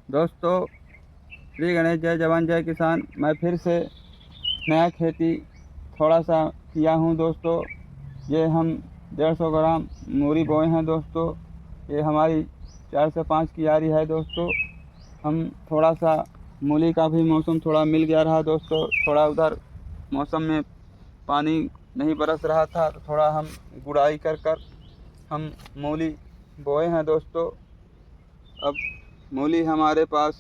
दोस्तों, श्री गणेश, जय जवान जय किसान। मैं फिर से नया खेती थोड़ा सा किया हूँ दोस्तों। ये हम 150 ग्राम मूरी बोए हैं दोस्तों। ये हमारी 4 से 5 की यारी है दोस्तों। हम थोड़ा सा मूली का भी मौसम थोड़ा मिल गया रहा दोस्तों। थोड़ा उधर मौसम में पानी नहीं बरस रहा था तो थोड़ा हम गुड़ाई कर हम मूली बोए हैं दोस्तों। अब मूली हमारे पास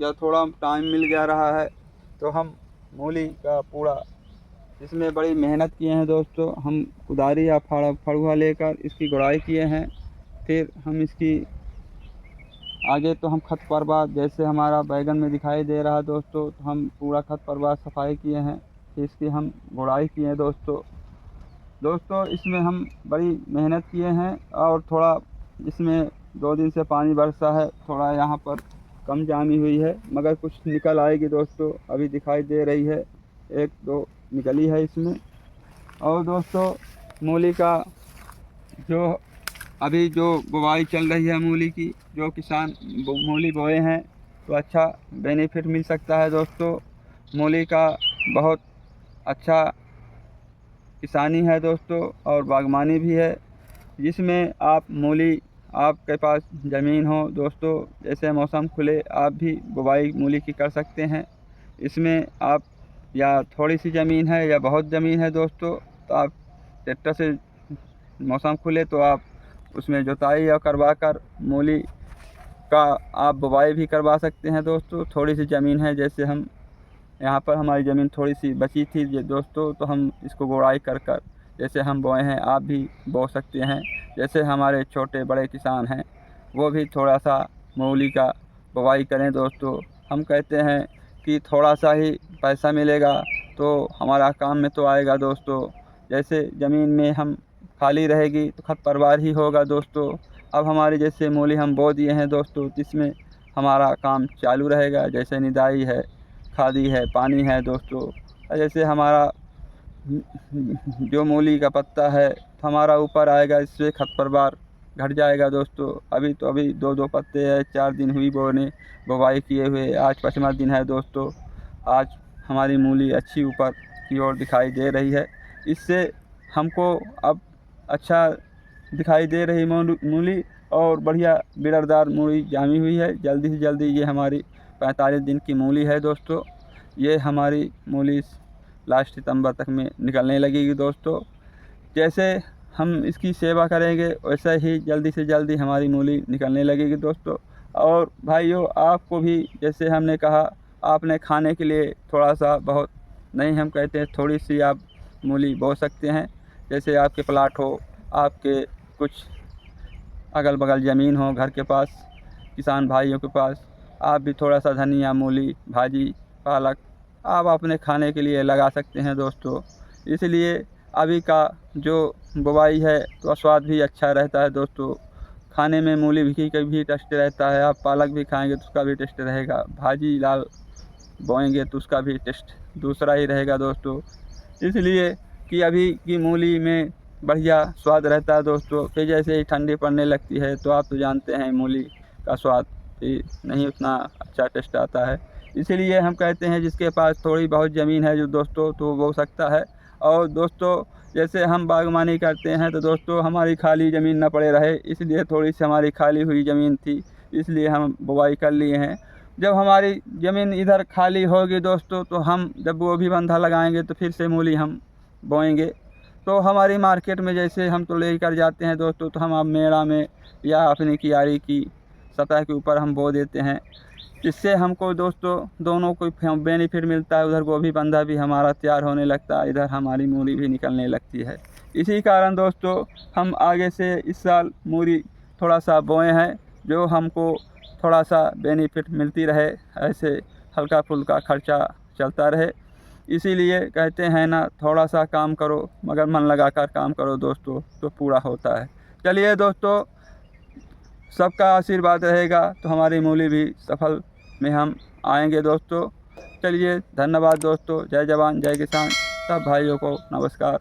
या थोड़ा टाइम मिल गया रहा है तो हम मूली का पूरा इसमें बड़ी मेहनत किए हैं दोस्तों। हम कुदारी या फड़ुआ लेकर इसकी गुड़ाई किए हैं। फिर हम इसकी आगे तो हम खत परवार जैसे हमारा बैगन में दिखाई दे रहा दोस्तों, तो हम पूरा खत परवार सफाई किए हैं। फिर इसकी हम गुड़ाई किए हैं दोस्तों। इसमें हम बड़ी मेहनत किए हैं और थोड़ा इसमें 2 दिन से पानी बरसा है। थोड़ा यहाँ पर कम जामी हुई है मगर कुछ निकल आएगी दोस्तों। अभी दिखाई दे रही है, 1-2 निकली है इसमें। और दोस्तों, मूली का जो अभी जो बुवाई चल रही है मूली की, जो किसान मूली बोए हैं तो अच्छा बेनिफिट मिल सकता है दोस्तों। मूली का बहुत अच्छा किसानी है दोस्तों और बागवानी भी है, जिसमें आप मूली आपके पास ज़मीन हो दोस्तों, जैसे मौसम खुले आप भी बुवाई मूली की कर सकते हैं। इसमें आप या थोड़ी सी ज़मीन है या बहुत ज़मीन है दोस्तों, तो आप ट्रैक्टर से मौसम खुले तो आप उसमें जुताई या करवा कर मूली का आप बुवाई भी करवा सकते हैं दोस्तों। थोड़ी सी ज़मीन है, जैसे हम यहाँ पर हमारी ज़मीन थोड़ी सी बची थी दोस्तों, तो हम इसको गुड़ाई कर जैसे हम बोए हैं आप भी बो सकते हैं। जैसे हमारे छोटे बड़े किसान हैं वो भी थोड़ा सा मूली का बुवाई करें दोस्तों। हम कहते हैं कि थोड़ा सा ही पैसा मिलेगा तो हमारा काम में तो आएगा दोस्तों। जैसे ज़मीन में हम खाली रहेगी तो खरपतवार ही होगा दोस्तों। अब हमारी जैसे मूली हम बो दिए हैं दोस्तों, जिसमें हमारा काम चालू रहेगा। जैसे निदाई है, खादी है, पानी है दोस्तों। जैसे हमारा जो मूली का पत्ता है तो हमारा ऊपर आएगा, इससे खरपतवार घट जाएगा दोस्तों। अभी 2-2 पत्ते हैं, 4 दिन हुई बुवाई किए हुए, आज 5वां दिन है दोस्तों। आज हमारी मूली अच्छी ऊपर की ओर दिखाई दे रही है। इससे हमको अब अच्छा दिखाई दे रही मूली और बढ़िया बिरड़दार मूली जामी हुई है। जल्दी से जल्दी ये हमारी 45 दिन की मूली है दोस्तों। ये हमारी मूली लास्ट सितंबर तक में निकलने लगेगी दोस्तों। जैसे हम इसकी सेवा करेंगे वैसे ही जल्दी से जल्दी हमारी मूली निकलने लगेगी दोस्तों। और भाइयों, आपको भी जैसे हमने कहा, आपने खाने के लिए थोड़ा सा बहुत नहीं, हम कहते हैं थोड़ी सी आप मूली बो सकते हैं। जैसे आपके प्लाट हो, आपके कुछ अगल बगल ज़मीन हो घर के पास, किसान भाइयों के पास, आप भी थोड़ा सा धनिया, मूली, भाजी, पालक आप अपने खाने के लिए लगा सकते हैं दोस्तों। इसलिए अभी का जो बुवाई है तो स्वाद भी अच्छा रहता है दोस्तों। खाने में मूली भी का भी टेस्ट रहता है। आप पालक भी खाएंगे तो उसका भी टेस्ट रहेगा। भाजी लाल बोएंगे तो उसका भी टेस्ट दूसरा ही रहेगा दोस्तों। इसलिए कि अभी की मूली में बढ़िया स्वाद रहता है दोस्तों। फिर जैसे ही ठंडी पड़ने लगती है तो आप तो जानते हैं मूली का स्वाद भी नहीं उतना अच्छा टेस्ट आता है। इसीलिए हम कहते हैं जिसके पास थोड़ी बहुत ज़मीन है जो दोस्तों, तो वो बो सकता है। और दोस्तों, जैसे हम बागवानी करते हैं तो दोस्तों हमारी खाली ज़मीन ना पड़े रहे, इसलिए थोड़ी सी हमारी खाली हुई ज़मीन थी, इसलिए हम बुवाई कर लिए हैं। जब हमारी ज़मीन इधर खाली होगी दोस्तों तो हम जब वो भी बंधा लगाएंगे तो फिर से मूली हम बोएंगे। तो हमारी मार्केट में जैसे हम तो लेकर जाते हैं दोस्तों, तो हम अब मेड़ा में या अपनी क्यारी की सतह के ऊपर हम बो देते हैं। इससे हमको दोस्तों दोनों को बेनिफिट मिलता है। उधर गोभी बंधा भी हमारा तैयार होने लगता है, इधर हमारी मूली भी निकलने लगती है। इसी कारण दोस्तों हम आगे से इस साल मूली थोड़ा सा बोए हैं, जो हमको थोड़ा सा बेनिफिट मिलती रहे, ऐसे हल्का फुल्का खर्चा चलता रहे। इसीलिए कहते हैं ना, थोड़ा सा काम करो मगर मन लगाकर काम करो दोस्तों, तो पूरा होता है। चलिए दोस्तों, सबका आशीर्वाद रहेगा तो हमारी मूली भी सफल में हम आएंगे दोस्तों। चलिए, धन्यवाद दोस्तों। जय जवान जय किसान। सब भाइयों को नमस्कार।